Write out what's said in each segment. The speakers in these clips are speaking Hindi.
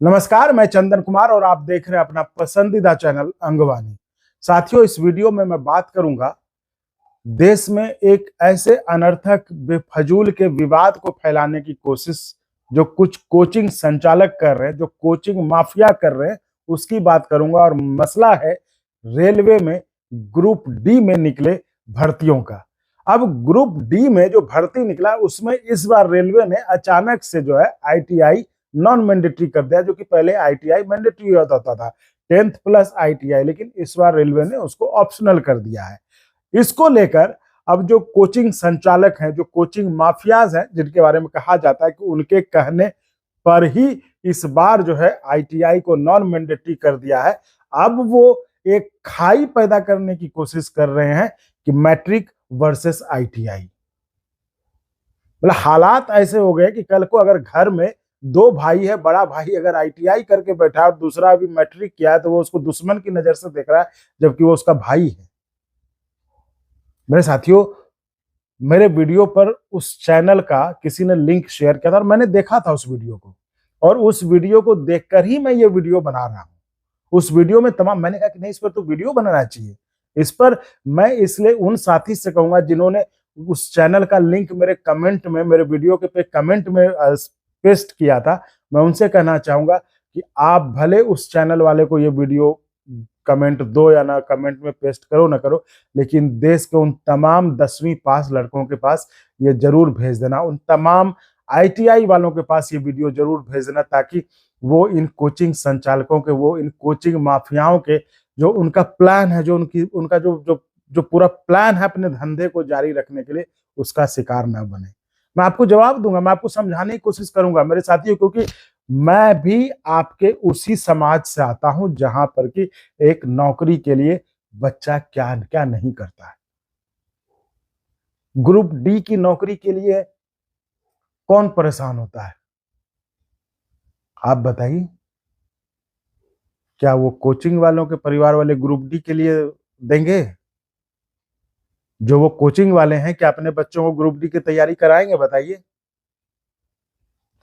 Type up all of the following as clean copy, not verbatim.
नमस्कार, मैं चंदन कुमार और आप देख रहे हैं अपना पसंदीदा चैनल अंगवानी। साथियों, इस वीडियो में मैं बात करूंगा देश में एक ऐसे अनर्थक बेफजूल के विवाद को फैलाने की कोशिश जो कुछ कोचिंग संचालक कर रहे हैं, जो कोचिंग माफिया कर रहे हैं, उसकी बात करूंगा। और मसला है रेलवे में ग्रुप डी में निकले भर्तियों का। अब ग्रुप डी में जो भर्ती निकला उसमें इस बार रेलवे ने अचानक से जो है आईटीआई नॉन मैंडेटरी कर दिया, जो कि पहले आईटीआई मैंडेटरी होता था 10th प्लस आईटीआई, लेकिन इस बार रेलवे ने उसको ऑप्शनल कर दिया है। इसको लेकर अब जो कोचिंग संचालक हैं, जो कोचिंग माफियाज हैं, जिनके बारे में कहा जाता है कि उनके कहने पर ही इस बार जो है आईटीआई को नॉन मैंडेटरी कर दिया है, अब वो एक खाई पैदा करने की कोशिश कर रहे हैं कि मैट्रिक वर्सेस आईटीआई। मतलब हालात ऐसे हो गए कि कल को अगर घर में दो भाई है, बड़ा भाई अगर आईटीआई करके बैठा और दूसरा अभी मैट्रिक किया है, तो वो उसको दुश्मन की नजर से देख रहा है, जबकि वो उसका भाई है। मेरे साथियों, मेरे वीडियो पर उस चैनल का किसी ने लिंक शेयर किया था और मैंने देखा था उस वीडियो को, और उस वीडियो को देखकर ही मैं ये वीडियो बना रहा हूं। उस वीडियो में तमाम, मैंने कहा कि नहीं, इस पर तो वीडियो बनाना चाहिए। इस पर मैं इसलिए उन साथी से कहूंगा जिन्होंने उस चैनल का लिंक मेरे कमेंट में, मेरे वीडियो के पे कमेंट में पेस्ट किया था, मैं उनसे कहना चाहूंगा कि आप भले उस चैनल वाले को ये वीडियो कमेंट दो या ना कमेंट में पेस्ट करो ना करो, लेकिन देश के उन तमाम 10वीं पास लड़कों के पास ये जरूर भेज देना, उन तमाम आईटीआई वालों के पास ये वीडियो जरूर भेज देना, ताकि वो इन कोचिंग संचालकों के, वो इन कोचिंग माफियाओं के जो उनका प्लान है, जो उनका जो जो जो पूरा प्लान है अपने धंधे को जारी रखने के लिए, उसका शिकार ना बने। मैं आपको जवाब दूंगा, मैं आपको समझाने की कोशिश करूंगा मेरे साथियों, क्योंकि मैं भी आपके उसी समाज से आता हूं जहां पर कि एक नौकरी के लिए बच्चा क्या क्या नहीं करता है। ग्रुप डी की नौकरी के लिए कौन परेशान होता है, आप बताइए? क्या वो कोचिंग वालों के परिवार वाले ग्रुप डी के लिए देंगे? जो वो कोचिंग वाले हैं, क्या अपने बच्चों को ग्रुप डी की तैयारी कराएंगे, बताइए?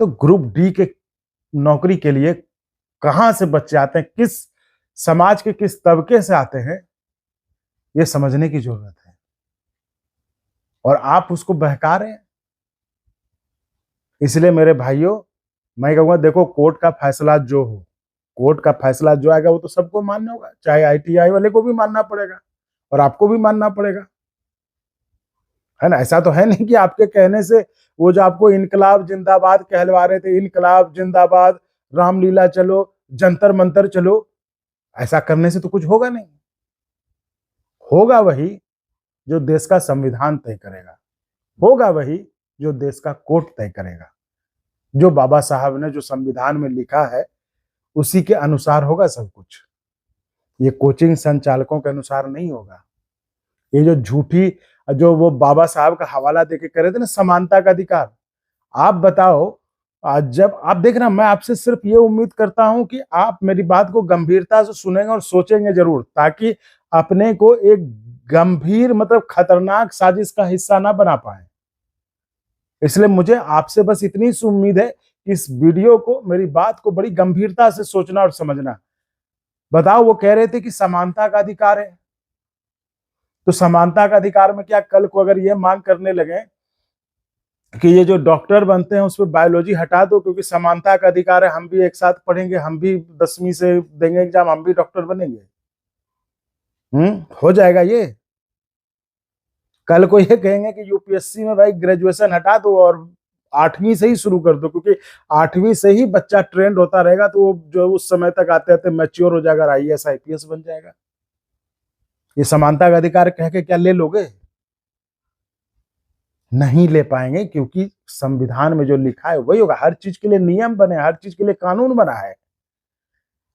तो ग्रुप डी के नौकरी के लिए कहां से बच्चे आते हैं, किस समाज के किस तबके से आते हैं, ये समझने की जरूरत है। और आप उसको बहका रहे हैं। इसलिए मेरे भाइयों, मैं कहूंगा, देखो, कोर्ट का फैसला जो हो, कोर्ट का फैसला जो आएगा वो तो सबको मानना होगा, चाहे आईटीआई वाले को भी मानना पड़ेगा और आपको भी मानना पड़ेगा, है ना? ऐसा तो है नहीं कि आपके कहने से वो जो आपको इनकलाब जिंदाबाद कहलवा रहे थे, इनकलाब जिंदाबाद, रामलीला चलो, जंतर मंतर चलो, ऐसा करने से तो कुछ होगा नहीं। होगा वही जो देश का संविधान तय करेगा, होगा वही जो देश का कोर्ट तय करेगा। जो बाबा साहब ने जो संविधान में लिखा है उसी के अनुसार होगा सब कुछ। ये कोचिंग संचालकों के अनुसार नहीं होगा। ये जो झूठी, जो वो बाबा साहब का हवाला देके कर रहे थे ना, समानता का अधिकार, आप बताओ, आज जब आप देख रहे हैं, मैं आपसे सिर्फ ये उम्मीद करता हूं कि आप मेरी बात को गंभीरता से सुनेंगे और सोचेंगे जरूर, ताकि अपने को एक गंभीर, मतलब खतरनाक साजिश का हिस्सा ना बना पाए। इसलिए मुझे आपसे बस इतनी सी उम्मीद है कि इस वीडियो को, मेरी बात को बड़ी गंभीरता से सोचना और समझना। बताओ, वो कह रहे थे कि समानता का अधिकार है, तो समानता का अधिकार में क्या कल को अगर ये मांग करने लगे कि ये जो डॉक्टर बनते हैं उसमें बायोलॉजी हटा दो क्योंकि समानता का अधिकार है, हम भी एक साथ पढ़ेंगे, हम भी 10वीं से देंगे एग्जाम, हम भी डॉक्टर बनेंगे, हो जाएगा ये? कल को ये कहेंगे कि यूपीएससी में भाई ग्रेजुएशन हटा दो और 8वीं से ही शुरू कर दो, क्योंकि 8वीं से ही बच्चा ट्रेंड होता रहेगा, तो वो जो उस समय तक आते आते मैच्योर हो जाएगा, आईएएस आईपीएस बन जाएगा। ये समानता का अधिकार कह के क्या ले लोगे? नहीं ले पाएंगे, क्योंकि संविधान में जो लिखा है वही होगा। हर चीज के लिए नियम बने, हर चीज के लिए कानून बना है।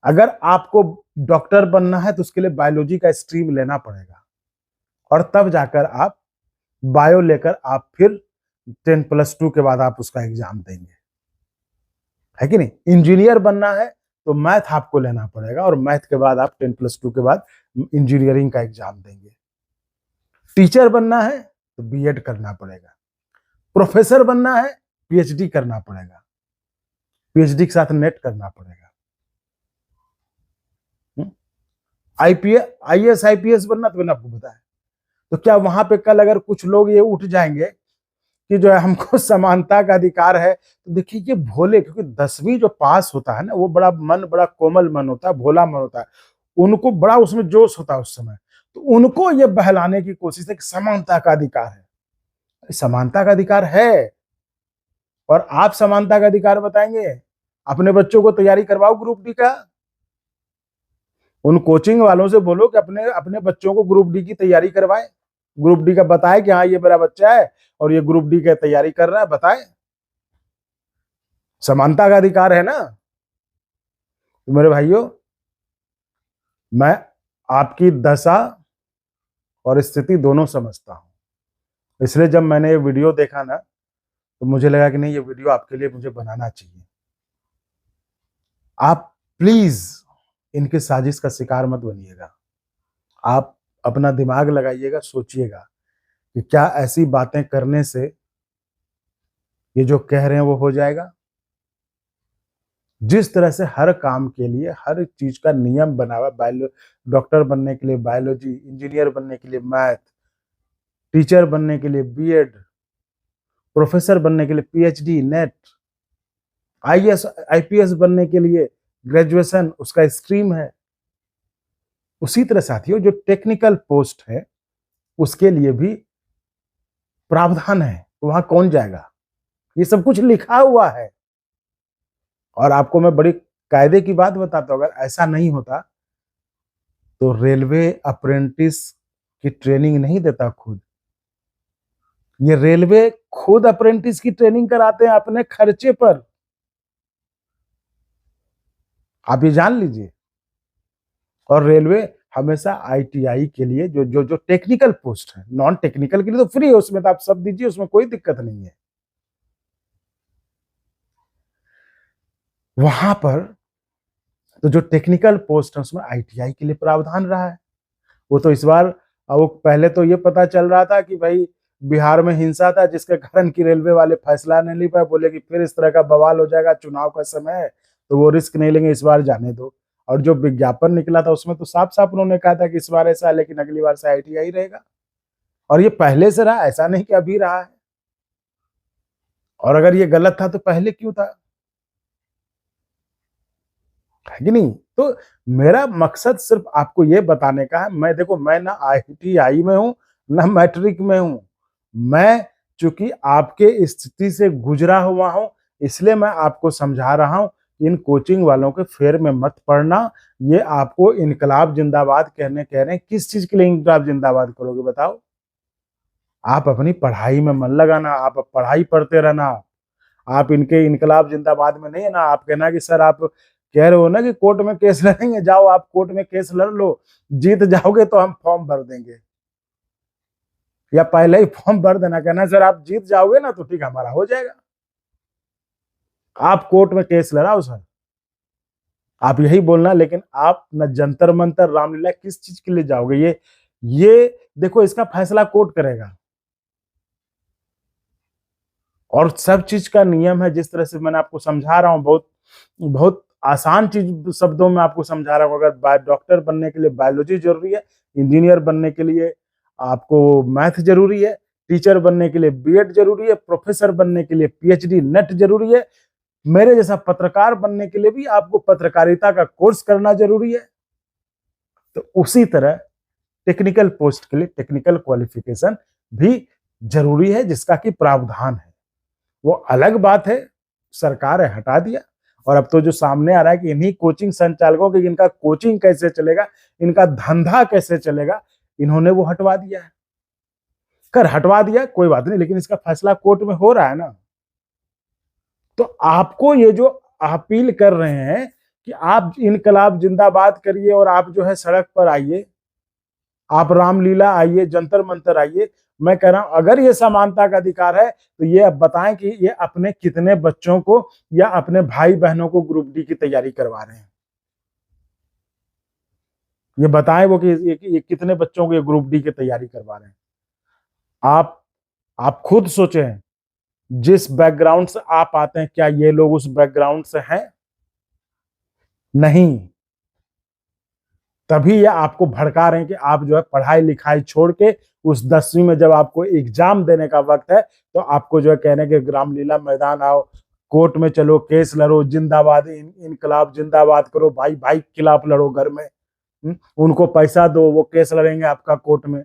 अगर आपको डॉक्टर बनना है तो उसके लिए बायोलॉजी का स्ट्रीम लेना पड़ेगा, और तब जाकर आप बायो लेकर आप फिर 10+2 के बाद आप उसका एग्जाम देंगे, है कि नहीं? इंजीनियर बनना है तो मैथ आपको लेना पड़ेगा, और मैथ के बाद आप 10+2 के बाद इंजीनियरिंग का एग्जाम देंगे। टीचर बनना है तो बीएड करना पड़ेगा। प्रोफेसर बनना है, पीएचडी करना पड़ेगा, पीएचडी के साथ नेट करना पड़ेगा। आईएएस आईपीएस बनना, तो मैंने आपको बताया। तो क्या वहां पे कल अगर कुछ लोग ये उठ जाएंगे कि जो है हमको समानता का अधिकार है, तो देखिए ये भोले, क्योंकि 10वीं जो पास होता है ना, वो बड़ा कोमल मन होता है, भोला मन होता है, उनको बड़ा उसमें जोश होता है उस समय। तो उनको ये बहलाने की कोशिश है कि समानता का अधिकार है। समानता का अधिकार है, और आप समानता का अधिकार बताएंगे? अपने बच्चों को तैयारी करवाओ ग्रुप डी का। उन कोचिंग वालों से बोलो कि अपने अपने बच्चों को ग्रुप डी की तैयारी करवाए, ग्रुप डी का बताए कि हाँ ये मेरा बच्चा है और ये ग्रुप डी की तैयारी कर रहा है, बताए। समानता का अधिकार है ना। तो मेरे भाइयों, मैं आपकी दशा और स्थिति दोनों समझता हूं, इसलिए जब मैंने ये वीडियो देखा ना, तो मुझे लगा कि नहीं, ये वीडियो आपके लिए मुझे बनाना चाहिए। आप प्लीज इनकी साजिश का शिकार मत बनिएगा। आप अपना दिमाग लगाइएगा, सोचिएगा कि क्या ऐसी बातें करने से ये जो कह रहे हैं वो हो जाएगा। जिस तरह से हर काम के लिए हर चीज का नियम बना हुआ, डॉक्टर बनने के लिए बायोलॉजी, इंजीनियर बनने के लिए मैथ, टीचर बनने के लिए बीएड, प्रोफेसर बनने के लिए पीएचडी नेट, आईएएस आईपीएस बनने के लिए ग्रेजुएशन उसका स्ट्रीम है। उसी तरह साथियों, जो टेक्निकल पोस्ट है उसके लिए भी प्रावधान है। तो वहां कौन जाएगा? ये सब कुछ लिखा हुआ है। और आपको मैं बड़ी कायदे की बात बताता हूं, अगर ऐसा नहीं होता तो रेलवे अप्रेंटिस की ट्रेनिंग नहीं देता खुद। ये रेलवे खुद अप्रेंटिस की ट्रेनिंग कराते हैं अपने खर्चे पर। आप ये जान लीजिए। और रेलवे हमेशा आईटीआई के लिए जो जो जो टेक्निकल पोस्ट है, नॉन टेक्निकल के लिए तो फ्री है, उसमें तो आप सब दीजिए, उसमें कोई दिक्कत नहीं है। वहां पर तो जो टेक्निकल पोस्ट है उसमें आईटीआई के लिए प्रावधान रहा है। वो तो इस बार, वो पहले तो ये पता चल रहा था कि भाई बिहार में हिंसा था, जिसके कारण की रेलवे वाले फैसला नहीं ले पाए, बोले कि फिर इस तरह का बवाल हो जाएगा, चुनाव का समय है तो वो रिस्क नहीं लेंगे, इस बार जाने दो। और जो विज्ञापन निकला था उसमें तो साफ साफ उन्होंने कहा था कि इस बार ऐसा है, लेकिन अगली बार से आईटीआई रहेगा। और ये पहले से रहा, ऐसा नहीं कि अभी रहा है। और अगर ये गलत था तो पहले क्यों था? है कि नहीं? तो मेरा मकसद सिर्फ आपको ये बताने का है। मैं देखो, मैं ना आईटीआई में हूं ना मैट्रिक में हूं। मैं चूंकि आपके स्थिति से गुजरा हुआ हूं, इसलिए मैं आपको समझा रहा हूं। इन कोचिंग वालों के फेर में मत पड़ना। ये आपको इनकलाब जिंदाबाद कह रहे हैं। किस चीज के लिए इनकलाब जिंदाबाद करोगे बताओ? आप अपनी पढ़ाई में मन लगाना, आप पढ़ाई पढ़ते रहना। आप इनके इनकलाब जिंदाबाद में नहीं है ना। आप कहना कि सर आप कह रहे हो ना कि कोर्ट में केस लड़ेंगे, जाओ आप कोर्ट में केस लड़ लो, जीत जाओगे तो हम फॉर्म भर देंगे। या पहले ही फॉर्म भर देना, कहना सर आप जीत जाओगे ना तो ठीक, हमारा हो जाएगा। आप कोर्ट में केस लड़ाओ सर, आप यही बोलना। लेकिन आप न जंतर मंतर रामलीला किस चीज के लिए जाओगे? ये देखो, इसका फैसला कोर्ट करेगा। और सब चीज का नियम है, जिस तरह से मैंने आपको समझा रहा हूं, बहुत बहुत आसान चीज शब्दों में आपको समझा रहा हूं। अगर डॉक्टर बनने के लिए बायोलॉजी जरूरी है, इंजीनियर बनने के लिए आपको मैथ जरूरी है, टीचर बनने के लिए बीएड जरूरी है, प्रोफेसर बनने के लिए पीएचडी नेट जरूरी है, मेरे जैसा पत्रकार बनने के लिए भी आपको पत्रकारिता का कोर्स करना जरूरी है। तो उसी तरह टेक्निकल पोस्ट के लिए टेक्निकल क्वालिफिकेशन भी जरूरी है, जिसका कि प्रावधान है। वो अलग बात है, सरकार है हटा दिया। और अब तो जो सामने आ रहा है कि इन्हीं कोचिंग संचालकों की, इनका कोचिंग कैसे चलेगा, इनका धंधा कैसे चलेगा, इन्होंने वो हटवा दिया है। कर हटवा दिया कोई बात नहीं, लेकिन इसका फैसला कोर्ट में हो रहा है ना। तो आपको ये जो अपील कर रहे हैं कि आप इनकलाब जिंदाबाद करिए और आप जो है सड़क पर आइए, आप रामलीला आइए, जंतर मंतर आइए, मैं कह रहा हूं अगर ये समानता का अधिकार है तो ये अब बताएं कि ये अपने कितने बच्चों को या अपने भाई बहनों को ग्रुप डी की तैयारी करवा रहे हैं। ये बताएं वो कि ये कितने बच्चों को ये ग्रुप डी की तैयारी करवा रहे हैं। आप खुद सोचें, जिस बैकग्राउंड से आप आते हैं, क्या ये लोग उस बैकग्राउंड से हैं? नहीं। तभी ये आपको भड़का रहे हैं कि आप जो है पढ़ाई लिखाई छोड़ के उस 10वीं में जब आपको एग्जाम देने का वक्त है तो आपको जो है कहने के रामलीला मैदान आओ, कोर्ट में चलो, केस लड़ो, जिंदाबाद इनकलाब जिंदाबाद करो, भाई भाई के खिलाफ लड़ो घर में। उनको पैसा दो, वो केस लड़ेंगे आपका कोर्ट में।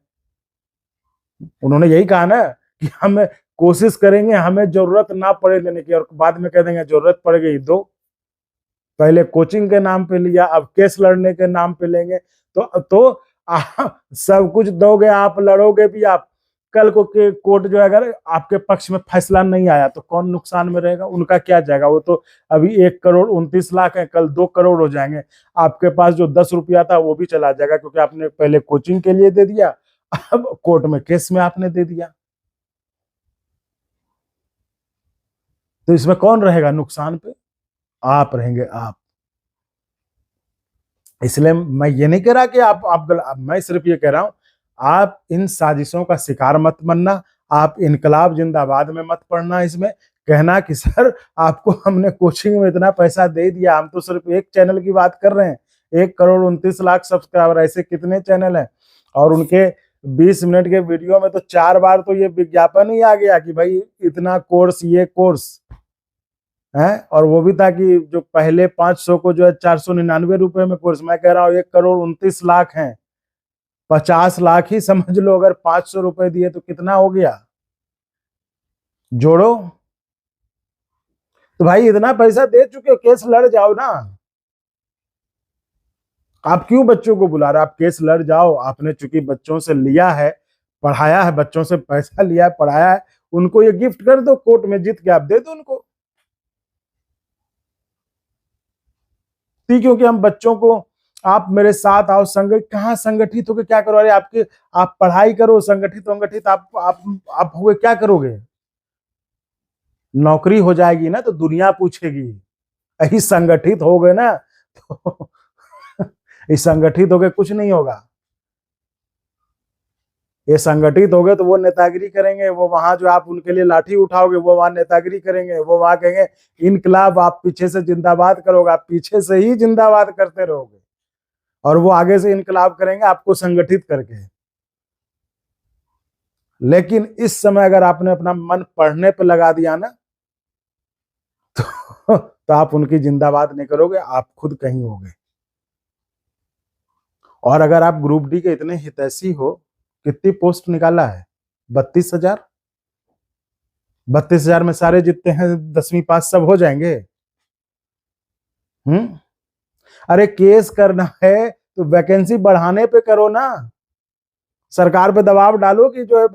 उन्होंने यही कहा ना कि हमें कोशिश करेंगे हमें जरूरत ना पड़े लेने की, और बाद में कह देंगे जरूरत पड़ गई दो। पहले कोचिंग के नाम पे लिया, अब केस लड़ने के नाम पे लेंगे। तो सब कुछ दोगे आप, लड़ोगे भी आप। कल को के कोर्ट जो है अगर आपके पक्ष में फैसला नहीं आया तो कौन नुकसान में रहेगा? उनका क्या जाएगा? वो तो अभी 1 करोड़ 29 लाख है, कल 2 करोड़ हो जाएंगे। आपके पास जो 10 रुपया था वो भी चला जाएगा, क्योंकि आपने पहले कोचिंग के लिए दे दिया, अब कोर्ट में केस में आपने दे दिया। तो इसमें कौन रहेगा नुकसान पे? आप रहेंगे, आप। इसलिए मैं ये नहीं कह रहा कि आप मैं सिर्फ ये कह रहा हूं आप इन साजिशों का शिकार मत बनना, आप इनकलाब जिंदाबाद में मत पड़ना। इसमें कहना कि सर आपको हमने कोचिंग में इतना पैसा दे दिया, हम तो सिर्फ एक चैनल की बात कर रहे हैं, 1 करोड़ 29 लाख सब्सक्राइबर, ऐसे कितने चैनल हैं? और उनके 20 मिनट के वीडियो में तो 4 बार तो ये विज्ञापन ही आ गया कि भाई इतना कोर्स, ये कोर्स है। और वो भी था कि जो पहले 500 को जो है 499 रुपए में कोर्स। मैं कह रहा हूँ 1 करोड़ 29 लाख हैं, 50 लाख ही समझ लो, अगर 500 रुपए दिए तो कितना हो गया? जोड़ो। तो भाई इतना पैसा दे चुके हो, केस लड़ जाओ ना। आप क्यों बच्चों को बुला रहे? आप केस लड़ जाओ। आपने चूंकि बच्चों से लिया है, पढ़ाया है, बच्चों से पैसा लिया है, पढ़ाया है, उनको ये गिफ्ट कर दो, कोर्ट में जीत के आप दे दो उनको। क्योंकि हम बच्चों को आप मेरे साथ आओ, कहाँ संगठित होकर क्या करो? अरे आपके आप पढ़ाई करो, संगठित आप हुए क्या करोगे? नौकरी हो जाएगी ना तो दुनिया पूछेगी। यही संगठित हो गए ना तो इस संगठित हो गए कुछ नहीं होगा। ये संगठित हो गए तो वो नेतागिरी करेंगे, वो वहां जो आप उनके लिए लाठी उठाओगे वो वहां नेतागिरी करेंगे, वो वहां कहेंगे इनकलाब, आप पीछे से जिंदाबाद करोगे, आप पीछे से ही जिंदाबाद करते रहोगे, और वो आगे से इनकलाब करेंगे आपको संगठित करके। लेकिन इस समय अगर आपने अपना मन पढ़ने पर लगा दिया ना तो आप उनकी जिंदाबाद नहीं करोगे, आप खुद कहीं होगे। और अगर आप ग्रुप डी के इतने हितैषी हो, कितनी पोस्ट निकाला है? 32,000। 32,000 में सारे जितने हैं 10वीं पास सब हो जाएंगे। अरे केस करना है तो वैकेंसी बढ़ाने पे करो ना, सरकार पे दबाव डालो कि जो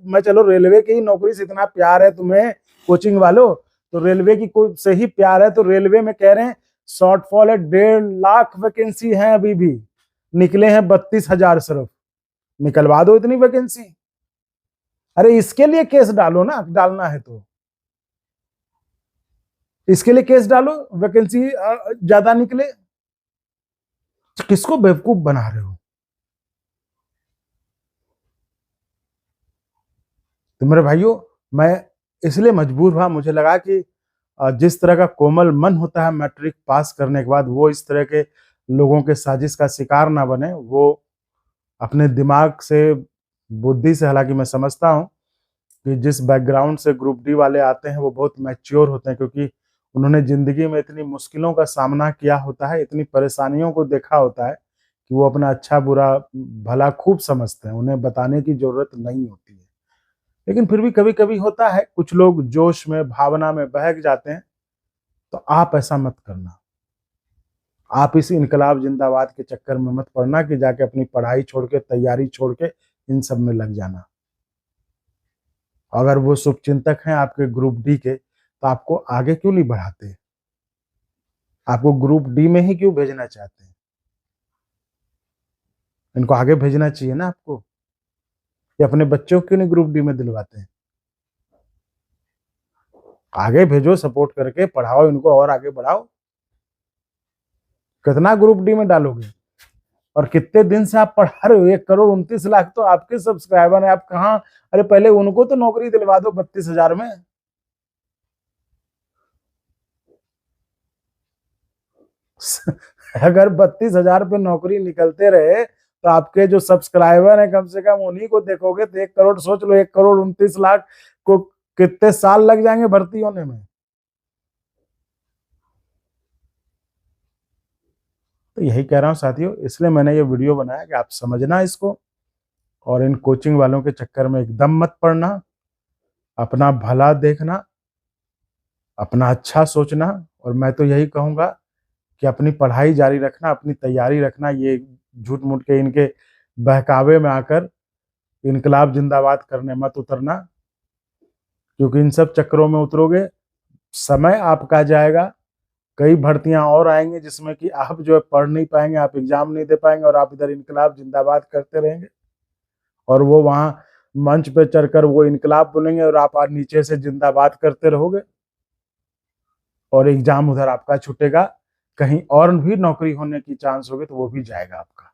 मैं चलो रेलवे की नौकरी से इतना प्यार है तुम्हें कोचिंग वालों, तो रेलवे की से ही प्यार है, तो रेलवे में कह रहे हैं शॉर्टफॉल है, 1.5 लाख वैकेंसी है, अभी भी निकले हैं 32,000 सिर्फ। निकलवा दो इतनी वैकेंसी। अरे इसके लिए केस डालो ना, डालना है तो इसके लिए केस डालो, वैकेंसी ज्यादा निकले। तो किसको बेवकूफ बना रहे हो? तो मेरे भाइयों, मैं इसलिए मजबूर हुआ, मुझे लगा कि जिस तरह का कोमल मन होता है मैट्रिक पास करने के बाद, वो इस तरह के लोगों के साजिश का शिकार ना बने। वो अपने दिमाग से, बुद्धि से, हालांकि मैं समझता हूँ कि जिस बैकग्राउंड से ग्रुप डी वाले आते हैं वो बहुत मैच्योर होते हैं, क्योंकि उन्होंने जिंदगी में इतनी मुश्किलों का सामना किया होता है, इतनी परेशानियों को देखा होता है कि वो अपना अच्छा बुरा भला खूब समझते हैं, उन्हें बताने की जरूरत नहीं होती है। लेकिन फिर भी कभी कभी होता है, कुछ लोग जोश में, भावना में बहक जाते हैं। तो आप ऐसा मत करना, आप इस इनकलाब जिंदाबाद के चक्कर में मत पड़ना कि जाके अपनी पढ़ाई छोड़ के, तैयारी छोड़ के इन सब में लग जाना। अगर वो शुभचिंतक हैं आपके ग्रुप डी के, तो आपको आगे क्यों नहीं बढ़ाते? आपको ग्रुप डी में ही क्यों भेजना चाहते हैं? इनको आगे भेजना चाहिए ना आपको। ये अपने बच्चों क्यों नहीं ग्रुप डी में दिलवाते हैं? आगे भेजो, सपोर्ट करके पढ़ाओ इनको और आगे बढ़ाओ। कितना ग्रुप डी में डालोगे? और कितने दिन से आप पढ़ा रहे हो? 1 करोड़ 29 लाख तो आपके सब्सक्राइबर हैं, आप कहाँ? अरे पहले उनको तो नौकरी दिलवा दो 32,000 में। अगर 32,000 पे नौकरी निकलते रहे तो आपके जो सब्सक्राइबर हैं कम से कम उन्हीं को देखोगे। तो 1 करोड़ सोच लो, 1,29,00,000 को कितने साल लग जाएंगे भर्ती होने में। तो यही कह रहा हूं साथियों, इसलिए मैंने ये वीडियो बनाया कि आप समझना इसको, और इन कोचिंग वालों के चक्कर में एकदम मत पड़ना। अपना भला देखना, अपना अच्छा सोचना, और मैं तो यही कहूंगा कि अपनी पढ़ाई जारी रखना, अपनी तैयारी रखना। ये झूठ मूठ के इनके बहकावे में आकर इनकलाब जिंदाबाद करने मत उतरना, क्योंकि इन सब चक्करों में उतरोगे समय आपका जाएगा। कई भर्तियां और आएंगी जिसमें कि आप जो है पढ़ नहीं पाएंगे, आप एग्जाम नहीं दे पाएंगे, और आप इधर इनकलाब जिंदाबाद करते रहेंगे, और वो वहां मंच पे चढ़कर वो इनकलाब बोलेंगे और आप नीचे से जिंदाबाद करते रहोगे, और एग्जाम उधर आपका छूटेगा। कहीं और भी नौकरी होने की चांस होगी तो वो भी जाएगा आपका।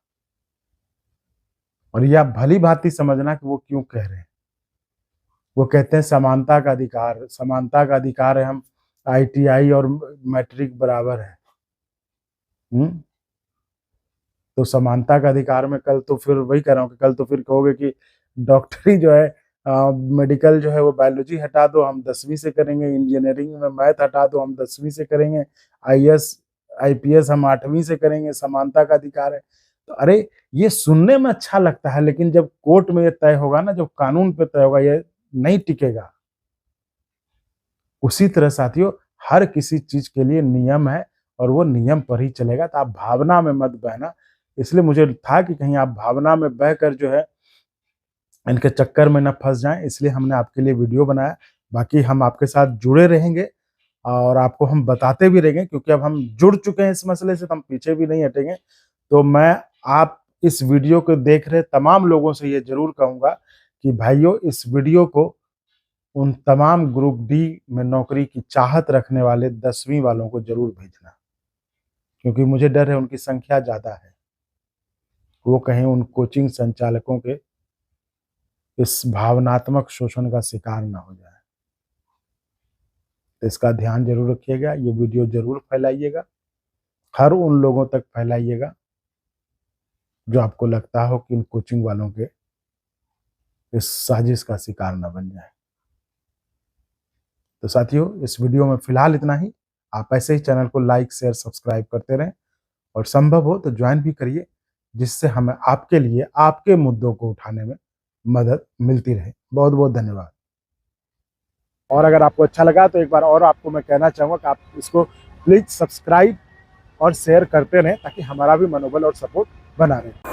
और ये आप भली भांति समझना कि वो क्यों कह रहे हैं। वो कहते हैं समानता का अधिकार, समानता का अधिकार है, हम ITI और मैट्रिक बराबर है। तो समानता का अधिकार में कल तो फिर वही कह रहा हूँ कि कल तो फिर कहोगे कि डॉक्टरी जो है, मेडिकल जो है वो बायोलॉजी हटा दो, हम 10वीं से करेंगे, इंजीनियरिंग में मैथ हटा दो, हम 10वीं से करेंगे, IAS IPS हम 8वीं से करेंगे, समानता का अधिकार है। तो अरे ये सुनने में अच्छा लगता है, लेकिन जब कोर्ट में ये तय होगा ना, जब कानून पे तय होगा, ये नहीं टिकेगा। उसी तरह साथियों हर किसी चीज के लिए नियम है, और वो नियम पर ही चलेगा। तो आप भावना में मत बहना। इसलिए मुझे था कि कहीं आप भावना में बहकर जो है इनके चक्कर में न फंस जाएं, इसलिए हमने आपके लिए वीडियो बनाया। बाकी हम आपके साथ जुड़े रहेंगे और आपको हम बताते भी रहेंगे, क्योंकि अब हम जुड़ चुके हैं इस मसले से, तो हम पीछे भी नहीं हटेंगे। तो मैं आप इस वीडियो को देख रहे तमाम लोगों से ये जरूर कहूंगा कि भाइयों, इस वीडियो को उन तमाम ग्रुप डी में नौकरी की चाहत रखने वाले 10वीं वालों को जरूर भेजना, क्योंकि मुझे डर है उनकी संख्या ज्यादा है, वो कहीं उन कोचिंग संचालकों के इस भावनात्मक शोषण का शिकार ना हो जाए। तो इसका ध्यान जरूर रखिएगा, ये वीडियो जरूर फैलाइएगा, हर उन लोगों तक फैलाइएगा जो आपको लगता हो कि इन कोचिंग वालों के इस साजिश का शिकार न बन जाए। तो साथियों, इस वीडियो में फिलहाल इतना ही। आप ऐसे ही चैनल को लाइक शेयर सब्सक्राइब करते रहें, और संभव हो तो ज्वाइन भी करिए, जिससे हमें आपके लिए आपके मुद्दों को उठाने में मदद मिलती रहे। बहुत बहुत धन्यवाद। और अगर आपको अच्छा लगा तो एक बार और आपको मैं कहना चाहूँगा कि आप इसको प्लीज सब्सक्राइब और शेयर करते रहें, ताकि हमारा भी मनोबल और सपोर्ट बना रहे।